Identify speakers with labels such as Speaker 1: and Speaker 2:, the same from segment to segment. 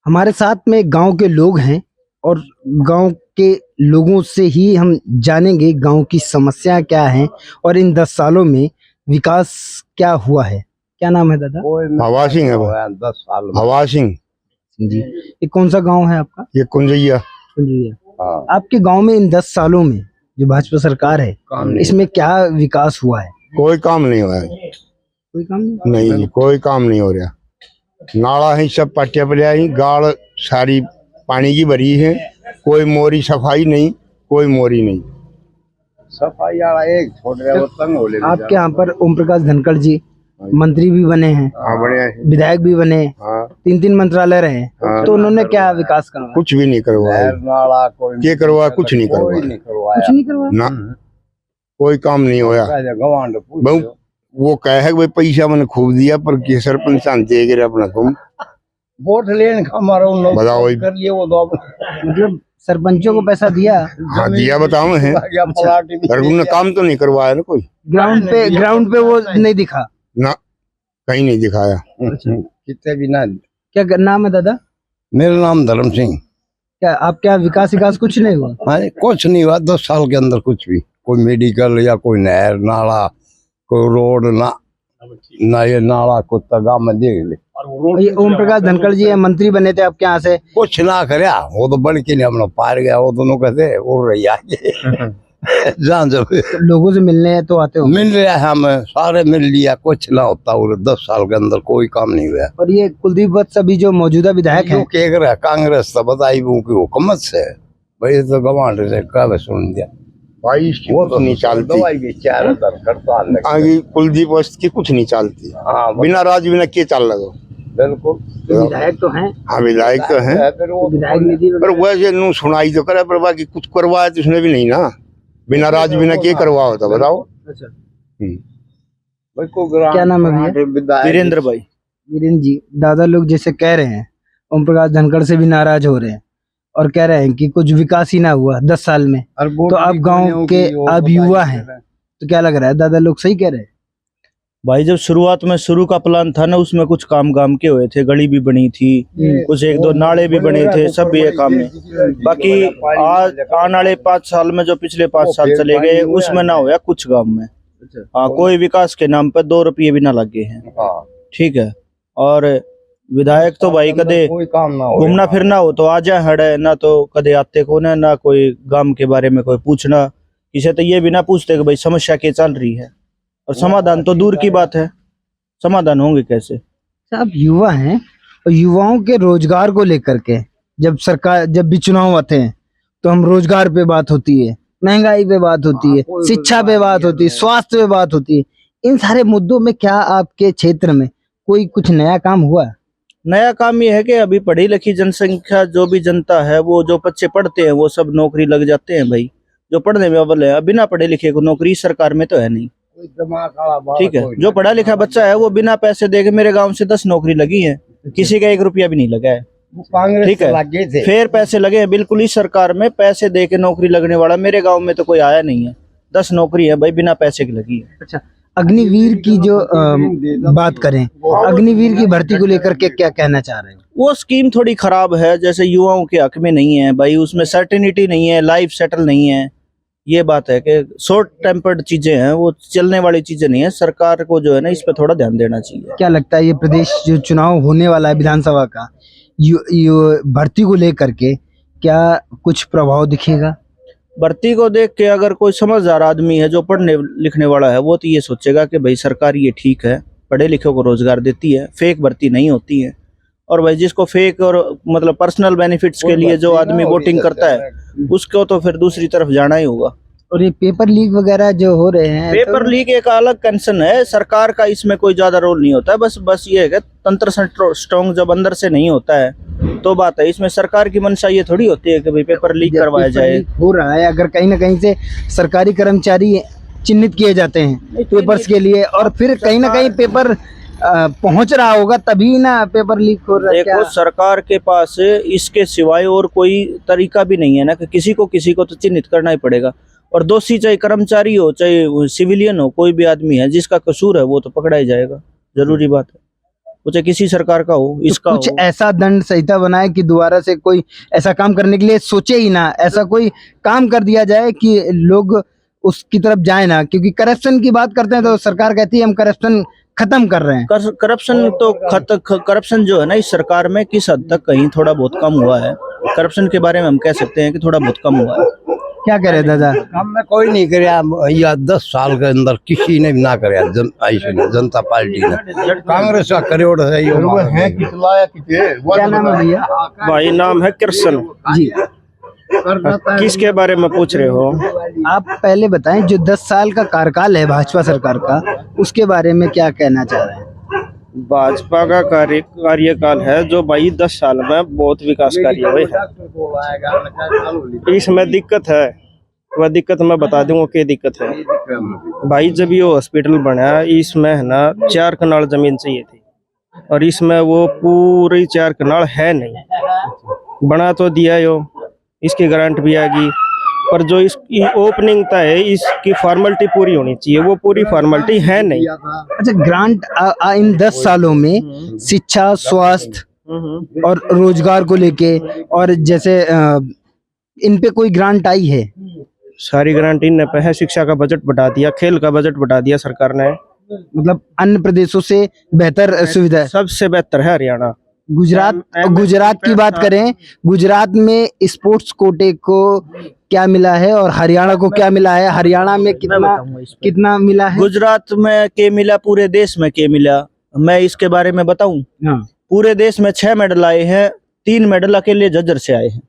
Speaker 1: हमारे साथ में गांव के लोग हैं और गांव के लोगों से ही हम जानेंगे गांव की समस्या क्या है और इन 10 सालों में विकास क्या हुआ है। क्या नाम है दादा?
Speaker 2: हवा सिंह है वो।
Speaker 3: 10 साल में।
Speaker 2: हवा सिंह
Speaker 1: जी। ये कौन सा गांव है आपका?
Speaker 2: ये कुंजैया।
Speaker 1: कुंजैया।
Speaker 3: हाँ।
Speaker 1: आपके गांव में इन 10 सालों में जो भाजपा सरकार है इसमें क्या विकास हुआ है?
Speaker 2: कोई काम नहीं हुआ है।
Speaker 1: कोई काम
Speaker 2: नहीं जी, कोई काम नहीं हो रहा। नाला है सब पट्टे पर आई, गाड़ सारी पानी की भरी है, कोई मोरी सफाई नहीं, कोई मोरी नहीं।
Speaker 3: सफाई वाला एक छोड़ रहा वो तंग हो ले।
Speaker 1: आपके यहाँ पर ओम प्रकाश धनखड़ जी मंत्री भी बने हैं,
Speaker 2: हाँ बढ़िया है।
Speaker 1: विधायक भी बने,
Speaker 2: हाँ
Speaker 1: 3 मंत्रालय रहे,
Speaker 2: हाँ।
Speaker 1: तो उन्होंने क्या विकास करवाया?
Speaker 2: कुछ भी नहीं करवाया।
Speaker 3: नाला कोई
Speaker 2: ये करवाया, कुछ नहीं
Speaker 3: कोई
Speaker 2: करवाया।
Speaker 3: नहीं करवाया।
Speaker 1: कुछ नहीं करवाया।
Speaker 2: ना कोई काम नहीं होया।
Speaker 3: गवांड
Speaker 2: बहु वो कहे है कि भाई पैसा मैंने खूब दिया पर के सरपंच दे के अपना तुम
Speaker 3: वोट लेने का हमारा
Speaker 2: बताओ।
Speaker 3: कर लिए वो दो
Speaker 1: मतलब सरपंचों को पैसा दिया,
Speaker 2: हाँ दिया बताओ है, पर उन्होंने काम तो नहीं करवाया ना। कोई
Speaker 1: ग्राउंड पे वो नहीं दिखा
Speaker 2: ना, कहीं नहीं दिखाया।
Speaker 3: कितने भी ना।
Speaker 1: क्या नाम है दादा?
Speaker 3: मेरा नाम धर्म सिंह।
Speaker 1: क्या आप क्या विकास कुछ नहीं हुआ?
Speaker 3: हाँ कुछ नहीं हुआ 10 साल के अंदर, कुछ भी। कोई मेडिकल या कोई नहर नाला कोई रोड ना ये नाला कुत्ता गाँव में देख ले।
Speaker 1: ये ओम प्रकाश धनखड़ जी मंत्री बने थे आपके यहाँ से,
Speaker 3: कुछ ना करया वो तो बढ़ के नहीं अपना पार गया। वो दोनों कहते उड़ रही आगे जहाँ जब
Speaker 1: तो लोगों से मिलने तो आते हो?
Speaker 3: मिल रहा है, हमें सारे मिल लिया, कुछ ना होता। और 10 साल के अंदर कोई काम नहीं हुआ।
Speaker 1: और ये कुलदीप वत्स अभी जो मौजूदा विधायक है,
Speaker 3: कह रहा कांग्रेस तो बताई वो की हुकूमत से भाई तो गवांड से कब सुन दिया
Speaker 2: भाई इसकी
Speaker 3: वो
Speaker 2: कुछ नहीं चलती।
Speaker 3: दवाई भी 4,000 हड़ताल
Speaker 2: आगे कुलदीप वस्त की कुछ नहीं चलती।
Speaker 3: हाँ
Speaker 2: बिना राज बिना के चल लगा।
Speaker 3: बिल्कुल।
Speaker 1: तो विधायक तो हैं,
Speaker 2: हाँ विधायक तो है,
Speaker 1: विधायक निधि
Speaker 2: पर वैसे नू सुनाई तो करे, पर बाकी कुछ करवाया तो उसने भी नहीं ना। बिना राज बिना के करवा होता बताओ।
Speaker 1: अच्छा।
Speaker 3: क्या
Speaker 1: नाम है भैया?
Speaker 4: वीरेंद्र भाई।
Speaker 1: वीरेंद्र जी, दादा लोग जैसे कह रहे हैं ओम प्रकाश धनखड़ से भी नाराज हो रहे हैं और कह रहे हैं कि कुछ विकास ही ना हुआ 10 साल में। तो आप गांव के आप युवा हैं, तो क्या लग रहा है दादा लोग सही कह रहे हैं?
Speaker 4: भाई जब शुरुआत में शुरू का प्लान था ना, उसमें कुछ काम के हुए थे, गली भी बनी थी, कुछ 1-2 नाले भी बने थे, सब भी ये काम में। बाकी आज आने वाले 5 साल में जो पिछले 5 साल चले गए उसमें ना होया कुछ गांव में। हाँ कोई विकास के नाम पे 2 रुपये भी ना लगे हैं। ठीक है। और विधायक तो भाई कदे घूमना फिरना हो तो आ जाए हड़े, ना तो कदे आते को ना कोई गांव के बारे में कोई पूछना। किसे तो ये भी ना पूछते कि भाई समस्या क्या चल रही है, और समाधान तो दूर की बात है, समाधान होंगे कैसे?
Speaker 1: आप युवा हैं और युवाओं के रोजगार को लेकर के जब भी चुनाव आते हैं तो हम रोजगार पे बात होती है, महंगाई पे बात होती है, शिक्षा पे बात होती है, स्वास्थ्य पे बात होती है। इन सारे मुद्दों में क्या आपके क्षेत्र में कोई कुछ नया काम हुआ?
Speaker 4: नया काम ये है कि अभी पढ़ी लिखी जनसंख्या जो भी जनता है, वो जो बच्चे पढ़ते हैं वो सब नौकरी लग जाते हैं। भाई जो पढ़ने में अव्वल है, बिना पढ़े लिखे को नौकरी सरकार में तो है नहीं। ठीक है। जो पढ़ा लिखा बच्चा है वो बिना पैसे दे के, मेरे गांव से 10 नौकरी लगी है, किसी का 1 रुपया भी नहीं लगा है। ठीक है। फिर पैसे लगे हैं बिल्कुल। इस सरकार में पैसे दे के नौकरी लगने वाला मेरे गांव में तो कोई आया नहीं है। 10 नौकरी है भाई, बिना पैसे की लगी है।
Speaker 1: अच्छा, अग्निवीर की जो बात करें, अग्निवीर की भर्ती को लेकर के क्या कहना चाह रहे हैं?
Speaker 4: वो स्कीम थोड़ी खराब है, जैसे युवाओं के हक में नहीं है भाई, उसमें सर्टेनिटी नहीं है, लाइफ सेटल नहीं है। ये बात है कि शॉर्ट टेम्पर्ड चीजें हैं, वो चलने वाली चीजें नहीं है। सरकार को जो है ना इस पे थोड़ा ध्यान देना चाहिए।
Speaker 1: क्या लगता है ये प्रदेश जो चुनाव होने वाला है विधानसभा का, भर्ती को लेकर के क्या कुछ प्रभाव दिखेगा?
Speaker 4: भर्ती को देख के अगर कोई समझदार आदमी है जो पढ़ने लिखने वाला है, वो तो ये सोचेगा कि भाई सरकार ये ठीक है, पढ़े लिखे को रोजगार देती है, फेक भर्ती नहीं होती है। और भाई जिसको फेक और मतलब पर्सनल बेनिफिट्स के लिए जो आदमी वोटिंग करता है उसको तो फिर दूसरी तरफ जाना ही होगा।
Speaker 1: और ये पेपर लीक वगैरह जो हो रहे हैं,
Speaker 4: पेपर लीक एक अलग कंसर्न है, सरकार का इसमें कोई ज्यादा रोल नहीं होता है। बस ये है कि तंत्र स्ट्रॉन्ग जब अंदर से नहीं होता है तो बात है। इसमें सरकार की मंशा ये थोड़ी होती है कि भाई पेपर लीक करवाया जाए।
Speaker 1: हो रहा है अगर कहीं ना कहीं से सरकारी कर्मचारी चिन्हित किए जाते हैं पेपर्स के लिए, और फिर कहीं ना कहीं पेपर पहुंच रहा होगा तभी ना पेपर लीक हो रहा है।
Speaker 4: देखो सरकार के पास इसके सिवाय और कोई तरीका भी नहीं है ना, कि किसी को तो चिन्हित करना ही पड़ेगा। और दोषी चाहे कर्मचारी हो चाहे सिविलियन हो, कोई भी आदमी है जिसका कसूर है वो तो पकड़ा ही जाएगा, जरूरी बात है। वो चाहे किसी सरकार का हो, इसका
Speaker 1: तो कुछ
Speaker 4: हो।
Speaker 1: ऐसा दंड संहिता बनाए कि दोबारा से कोई ऐसा काम करने के लिए सोचे ही ना, ऐसा कोई काम कर दिया जाए कि लोग उसकी तरफ जाए ना, क्योंकि करप्शन की बात करते हैं तो सरकार कहती है हम करप्शन खत्म कर रहे हैं।
Speaker 4: करप्शन तो करप्शन जो है ना इस सरकार में किस हद तक कहीं थोड़ा बहुत कम हुआ है। करप्शन के बारे में हम कह सकते हैं कि थोड़ा बहुत कम हुआ है।
Speaker 1: क्या कह रहे दादा?
Speaker 3: काम में कोई नहीं कराया या 10 साल के अंदर किसी ने भी ना कराया जनता पार्टी ने। कांग्रेस का करोड़ है ये
Speaker 1: क्या नाम है भैया?
Speaker 5: भाई नाम है कृष्ण
Speaker 1: जी,
Speaker 5: किसके बारे में पूछ रहे हो?
Speaker 1: आप पहले बताएं जो 10 साल का कार्यकाल है भाजपा सरकार का, उसके बारे में क्या कहना चाह रहे हैं?
Speaker 5: भाजपा का कार्यकाल है जो भाई 10 साल में बहुत विकास कार्य हुए हैं। इसमें दिक्कत है, वह दिक्कत मैं बता दूंगा क्या दिक्कत है। भाई जब ये हॉस्पिटल बना इसमें है ना 4 कनाल जमीन चाहिए थी और इसमें वो पूरी 4 कनाल है नहीं। बना तो दिया यो, इसकी गारंटी भी आ गई, पर जो इसकी ओपनिंग था है इसकी फॉर्मेलिटी पूरी होनी चाहिए, वो पूरी फॉर्मेलिटी है नहीं।
Speaker 1: अच्छा, ग्रांट इन 10 सालों में शिक्षा, स्वास्थ्य और रोजगार को लेके और जैसे इन पे कोई ग्रांट आई है?
Speaker 5: सारी गारंटी इन पे है। शिक्षा का बजट बढ़ा दिया, खेल का बजट बढ़ा दिया सरकार ने।
Speaker 1: मतलब अन्य प्रदेशों से बेहतर सुविधा है।
Speaker 5: सबसे बेहतर है हरियाणा।
Speaker 1: गुजरात की बात करें, गुजरात में स्पोर्ट्स कोटे को क्या मिला है और हरियाणा को क्या मिला है? हरियाणा में कितना मिला है?
Speaker 4: गुजरात में के मिला, पूरे देश में के मिला, मैं इसके बारे में बताऊं।
Speaker 1: हाँ,
Speaker 4: पूरे देश में 6 मेडल आए हैं, 3 मेडल अकेले झज्जर से आए हैं,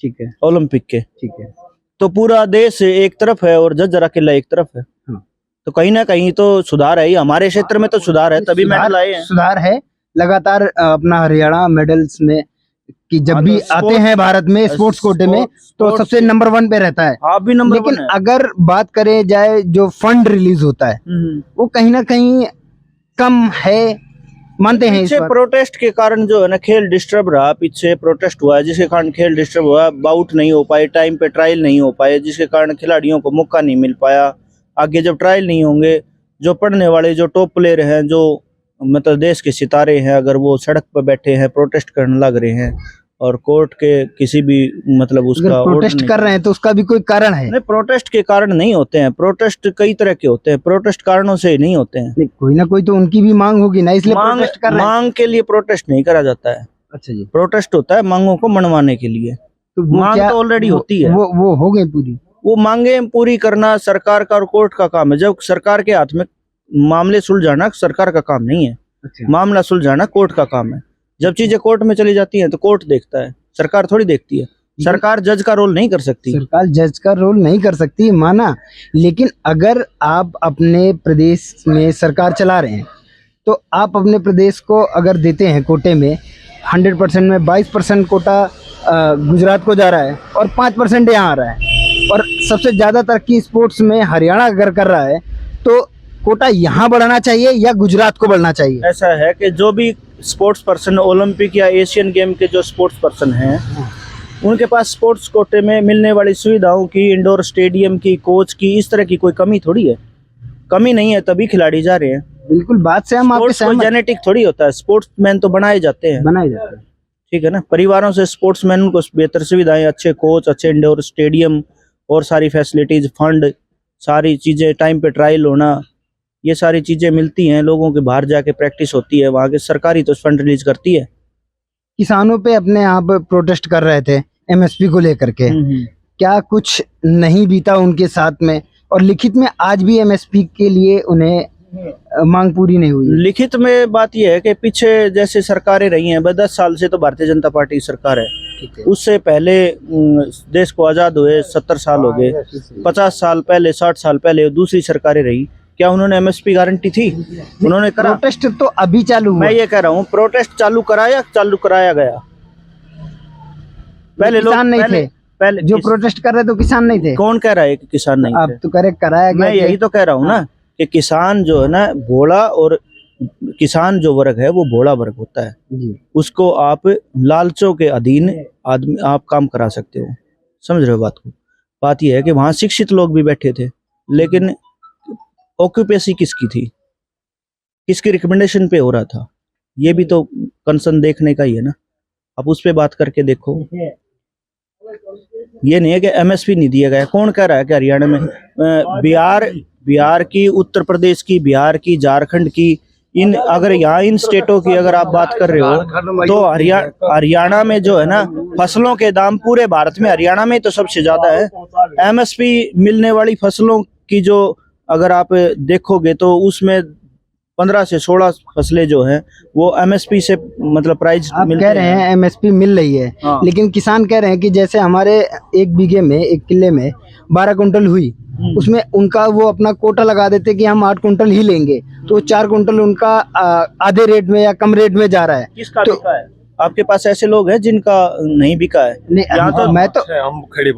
Speaker 1: ठीक है,
Speaker 4: ओलंपिक के।
Speaker 1: ठीक है।
Speaker 4: तो पूरा देश एक तरफ है और झज्जर अकेला एक तरफ है।
Speaker 1: हाँ।
Speaker 4: तो कहीं ना कहीं तो सुधार है ही, हमारे क्षेत्र में तो सुधार है, तभी मेडल आए हैं।
Speaker 1: सुधार है लगातार अपना हरियाणा मेडल्स में कि जब भी आते हैं भारत में स्पोर्ट्स कोटे में तो सबसे नंबर 1 पे रहता है।
Speaker 4: आप भी नंबर
Speaker 1: लेकिन
Speaker 4: 1 है।
Speaker 1: अगर बात करें जाए जो फंड रिलीज होता है वो कहीं ना कहीं कम है, मानते हैं इस
Speaker 4: पीछे
Speaker 1: बात?
Speaker 4: प्रोटेस्ट के कारण जो है ना खेल डिस्टर्ब रहा, पीछे प्रोटेस्ट हुआ है जिसके कारण खेल डिस्टर्ब हुआ, बाउट नहीं हो पाए, टाइम पे ट्रायल नहीं हो पाए, जिसके कारण खिलाड़ियों को मौका नहीं मिल पाया। आगे जब ट्रायल नहीं होंगे, जो पढ़ने वाले जो टॉप प्लेयर हैं, जो मतलब देश के सितारे हैं, अगर वो सड़क पर बैठे हैं प्रोटेस्ट करने लग रहे हैं और कोर्ट के किसी भी मतलब उसका
Speaker 1: प्रोटेस्ट कर रहे हैं तो उसका भी कोई कारण है?
Speaker 4: नहीं, प्रोटेस्ट के कारण नहीं होते हैं। प्रोटेस्ट कई तरह के होते हैं, प्रोटेस्ट कारणों से नहीं होते हैं।
Speaker 1: नहीं, कोई ना कोई तो उनकी भी मांग होगी ना, इसलिए प्रोटेस्ट कर रहे हैं।
Speaker 4: मांग के लिए प्रोटेस्ट नहीं करा जाता है।
Speaker 1: अच्छा जी,
Speaker 4: प्रोटेस्ट होता है मांगों को मनवाने के लिए।
Speaker 1: तो वो
Speaker 4: मांग
Speaker 1: क्या
Speaker 4: तो ऑलरेडी होती है,
Speaker 1: वो हो गई पूरी।
Speaker 4: वो मांगे पूरी करना सरकार का और कोर्ट का काम है। जब सरकार के हाथ में मामले सुलझाना सरकार का काम नहीं है, मामला सुलझाना कोर्ट का काम है। जब चीजें कोर्ट में चली जाती हैं तो कोर्ट देखता है, सरकार थोड़ी देखती है। सरकार जज का रोल नहीं कर सकती।
Speaker 1: सरकार जज का रोल नहीं कर सकती, माना, लेकिन अगर आप अपने प्रदेश में सरकार चला रहे हैं तो आप अपने प्रदेश को अगर देते हैं कोटे में 100% में 22% कोटा गुजरात को जा रहा है और 5% यहाँ आ रहा है, और सबसे ज्यादा तरक्की स्पोर्ट्स में हरियाणा अगर कर रहा है तो कोटा यहाँ बढ़ना चाहिए या गुजरात को बढ़ना चाहिए?
Speaker 4: ऐसा है कि जो भी स्पोर्ट्स पर्सन ओलंपिक या एशियन गेम के जो स्पोर्ट्स पर्सन हैं उनके पास स्पोर्ट्स कोटे में मिलने वाली सुविधाओं की, इंडोर स्टेडियम की, कोच की, इस तरह की कोई कमी थोड़ी है। कमी नहीं है तभी खिलाड़ी जा रहे हैं।
Speaker 1: बिल्कुल बात से हम आपके सहमत।
Speaker 4: जेनेटिक थोड़ी होता है, स्पोर्ट्समैन तो बनाए जाते हैं,
Speaker 1: बनाए जाते हैं,
Speaker 4: ठीक है ना। परिवारों से स्पोर्ट्समैन को बेहतर सुविधाएं, अच्छे कोच, अच्छे इंडोर स्टेडियम और सारी फैसिलिटीज, फंड, सारी चीजें, टाइम पे ट्रायल होना, ये सारी चीजें मिलती हैं। लोगों के बाहर जाके प्रैक्टिस होती है, वहाँ के सरकारी तो फंड रिलीज करती है।
Speaker 1: किसानों पे अपने आप प्रोटेस्ट कर रहे थे एमएसपी को लेकर के, क्या कुछ नहीं बीता उनके साथ में? और लिखित में आज भी एमएसपी के लिए उन्हें मांग पूरी नहीं हुई।
Speaker 4: लिखित में बात यह है कि पीछे जैसे सरकारें रही हैं, 10 साल से तो भारतीय जनता पार्टी की सरकार है, उससे पहले देश को आजाद हुए 70 साल हो गए, 50 साल पहले, 60 साल पहले दूसरी सरकारें रही, क्या उन्होंने एमएसपी गारंटी थी? उन्होंने करा?
Speaker 1: प्रोटेस्ट तो अभी चालू हुआ।
Speaker 4: मैं ये कह रहा हूँ प्रोटेस्ट चालू कराया गया। पहले लोग
Speaker 1: किसान नहीं थे,
Speaker 4: पहले
Speaker 1: जो प्रोटेस्ट कर रहे तो किसान नहीं थे।
Speaker 4: कौन कह रहा है कि किसान नहीं
Speaker 1: आप
Speaker 4: थे?
Speaker 1: तो करेक्ट कराया गया।
Speaker 4: मैं यही तो कह रहा हूँ ना कि किसान जो है ना भोला, और किसान जो वर्ग है वो भोला वर्ग होता है
Speaker 1: जी।
Speaker 4: उसको आप लालचों के अधीन आदमी आप काम करा सकते हो, समझ रहे हो बात को। बात यह है कि वहां शिक्षित लोग भी बैठे थे, लेकिन ऑक्यूपेसी किसकी थी, किसकी रिकमेंडेशन पे हो रहा था? ये भी तो कंसर्न देखने का ही है ना। आप उस पे बात करके देखो। ये नहीं है कि एमएसपी नहीं दिया गया। कौन कह रहा है कि हरियाणा में बिहार की, उत्तर प्रदेश की, बिहार की, झारखंड की, इन अगर यहाँ इन स्टेटों की अगर आप बात कर रहे हो तो हरियाणा में जो है ना फसलों के दाम पूरे भारत में हरियाणा में तो सबसे ज्यादा है। एमएसपी मिलने वाली फसलों की जो अगर आप देखोगे तो उसमें 15 से 16 फसलें जो हैं वो एमएसपी से मतलब प्राइस
Speaker 1: आप कह रहे हैं एमएसपी मिल रही है,
Speaker 4: हाँ।
Speaker 1: लेकिन किसान कह रहे हैं कि जैसे हमारे 1 बीघे में 1 किले में 12 कुंटल हुई, उसमें उनका वो अपना कोटा लगा देते कि हम 8 कुंटल ही लेंगे, तो 4 कुंटल उनका आधे रेट में या कम रेट में जा रहा है।
Speaker 4: किसका बिका है? आपके पास ऐसे लोग हैं जिनका नहीं बिका है?
Speaker 1: नहीं, मैं तो
Speaker 6: हम खड़े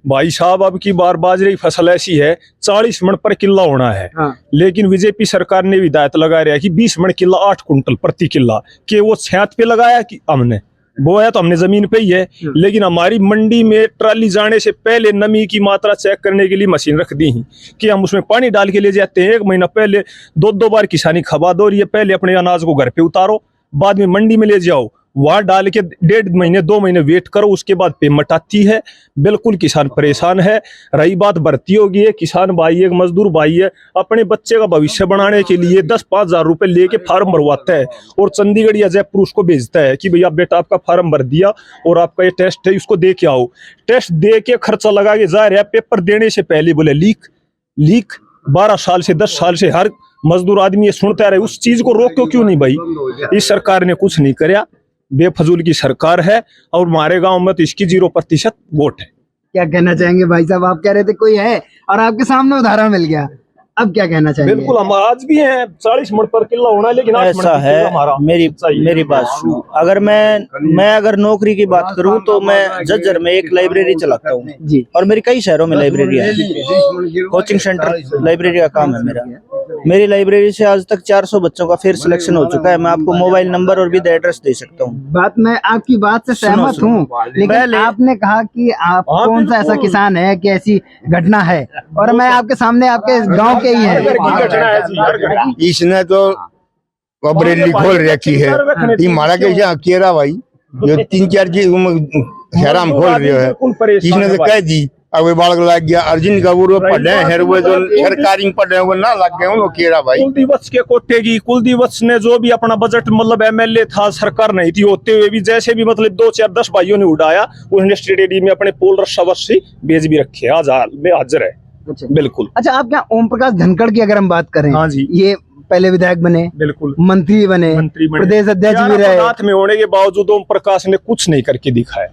Speaker 6: भाई साहब, अब की बार बाजरे की फसल ऐसी है 40 मन पर किला होना है।
Speaker 1: हाँ।
Speaker 6: लेकिन बीजेपी सरकार ने हिदायत लगा रहा है कि 20 मन किला 8 कुंटल प्रति किला के वो 66 पे लगाया कि हमने वो है तो हमने जमीन पे ही है। लेकिन हमारी मंडी में ट्राली जाने से पहले नमी की मात्रा चेक करने के लिए मशीन रख दी है कि हम उसमें पानी डाल के ले जाते हैं। 1 महीना पहले 2 बार किसानी खबा दो, ये पहले अपने अनाज को घर पे उतारो, बाद में मंडी में ले जाओ, वहां डाल के 1.5 महीने 2 महीने वेट करो, उसके बाद पेमेंट आती है। बिल्कुल किसान परेशान है। रही बात भर्ती होगी है, किसान भाई है, मजदूर भाई है, अपने बच्चे का भविष्य बनाने के लिए 10-5 हजार रुपए लेके फार्म भरवाता है और चंडीगढ़ या जयपुर उसको भेजता है कि भैया बेटा आपका फार्म भर दिया और आपका ये टेस्ट है, इसको दे के आओ। टेस्ट दे के खर्चा लगा के जा रहा है, पेपर देने से पहले बोले लीक 12 साल से 10 साल से हर मजदूर आदमी ये सुनता रहे। उस चीज को रोको क्यों नहीं भाई? इस सरकार ने कुछ नहीं कराया, बेफजूल की सरकार है और हमारे गांव में तो इसकी 0% वोट है।
Speaker 1: क्या कहना चाहेंगे भाई साहब? आप कह रहे थे कोई है और आपके सामने उदाहरण मिल गया, अब क्या कहना चाहेंगे?
Speaker 6: बिल्कुल, हम आज भी हैं 40 मन पर किला होना, लेकिन 8 मन
Speaker 4: ऐसा
Speaker 6: पर
Speaker 4: है।
Speaker 6: किला हमारा
Speaker 4: मेरी बात सुनो। अगर मैं अगर नौकरी की बात करूं तो मैं जज्जर में एक लाइब्रेरी चलाता हूं
Speaker 1: जी,
Speaker 4: और मेरी कई शहरों में लाइब्रेरी है, कोचिंग सेंटर लाइब्रेरी का काम है मेरा। मेरी लाइब्रेरी से आज तक 400 बच्चों का फिर सिलेक्शन हो चुका है। मैं आपको मोबाइल नंबर और विद एड्रेस दे सकता हूँ।
Speaker 1: बात मैं आपकी बात से सहमत हूँ, लेकिन आपने कहा कि आप कौन सा ऐसा किसान है कि ऐसी घटना है, और मैं आपके सामने आपके गांव के ही है।
Speaker 2: इसने तो अबरेली खोल रखी है, ये मारा के केरा भाई जो 3-4 चीज हैराम खोल रहे है। इसने तो कह दी अब बाढ़ लग गया, अर्जुन का वो पढ़े हैं वो जो सरकारी में पढ़े वो ना लग गए वो केरा भाई।
Speaker 6: कुलदीवत्स के कोटे की कुलदीवत्स ने जो भी अपना बजट मतलब एमएलए था, सरकार नहीं थी होते हुए भी जैसे भी मतलब 2-4-10 भाइयों ने उड़ाया, उसने स्टेडियम में अपने पोल रस्सावस्सी बेच भी रखे, आज हाल में हाजिर है। बिल्कुल।
Speaker 1: अच्छा, आप क्या ओम प्रकाश धनखड़ की अगर हम बात करें,
Speaker 6: हाँ जी,
Speaker 1: ये पहले विधायक बने,
Speaker 6: बिल्कुल
Speaker 1: मंत्री बने, प्रदेश अध्यक्ष भी रहे,
Speaker 6: हाथ में होने के बावजूद ओम प्रकाश ने कुछ नहीं करके दिखाया।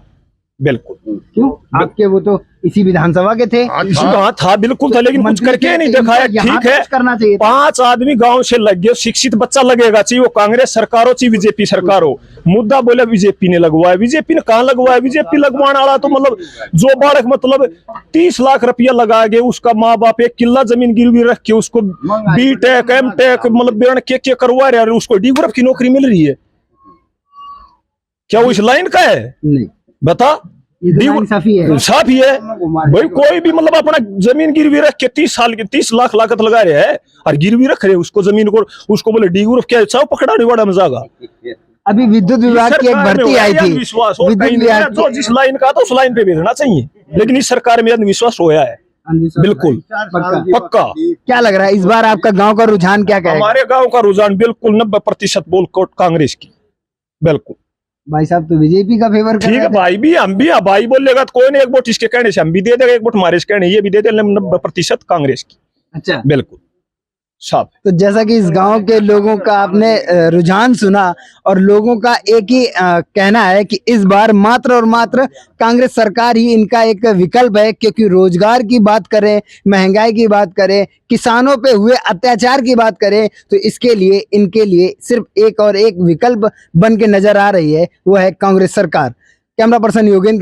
Speaker 6: बिल्कुल।
Speaker 1: क्यों? आपके वो तो इसी विधानसभा के थे।
Speaker 6: हाँ था, बिल्कुल था, लेकिन कुछ करके नहीं दिखाया। ठीक है,
Speaker 1: करना चाहिए।
Speaker 6: 5 आदमी गांव से लग गए, शिक्षित बच्चा लगेगा, चाहिए वो कांग्रेस सरकार हो चाहे बीजेपी सरकार हो। मुद्दा बोले बीजेपी ने लगवाया, बीजेपी ने कहाँ लगवाया? बीजेपी लगवाने वाला तो मतलब जो बालक मतलब 30 लाख रुपया लगा के उसका माँ बाप 1 किला जमीन गिरवी रख के उसको बीटेक एमटेक मतलब के करवा रहे, उसको डी ग्रुप की नौकरी मिल रही है। क्या वो इस लाइन का है?
Speaker 1: नहीं,
Speaker 6: बता।
Speaker 1: साफी है
Speaker 6: भाई, कोई भी मतलब अपना जमीन गिरवी रख के 30 लाख लागत लगा रहे हैं और गिरवी रख रहे उसको जमीन को, उसको बोले डी ग्रुप क्या चाव पकड़ाने वाला मजागा।
Speaker 1: अभी विद्युत विभाग की एक भर्ती आई थी,
Speaker 6: विद्युत विभाग जो जिस लाइन का था उस लाइन पे भेजना चाहिए, लेकिन इस सरकार में अंधविश्वास होया है। बिल्कुल पक्का।
Speaker 1: क्या लग रहा है इस बार आपका गांव का रुझान क्या कहेगा?
Speaker 6: हमारे गांव का रुझान बिल्कुल 90% बोल कांग्रेस की। बिल्कुल
Speaker 1: भाई साहब तो बीजेपी का फेवर कर
Speaker 6: ठीक है भाई, भी हम भी भाई बोलेगा तो कोई नहीं, एक वोट इसके कहने से हम भी दे देगा, एक वोट हमारे कहने ये भी दे दे, 90% कांग्रेस की।
Speaker 1: अच्छा,
Speaker 6: बिल्कुल साहब।
Speaker 1: तो जैसा कि इस गांव के लोगों का आपने रुझान सुना और लोगों का एक ही कहना है कि इस बार मात्र और मात्र कांग्रेस सरकार ही इनका एक विकल्प है, क्योंकि रोजगार की बात करें, महंगाई की बात करें, किसानों पे हुए अत्याचार की बात करें, तो इसके लिए इनके लिए सिर्फ एक और एक विकल्प बन के नजर आ रही है, वो है कांग्रेस सरकार। Camera person Yogendra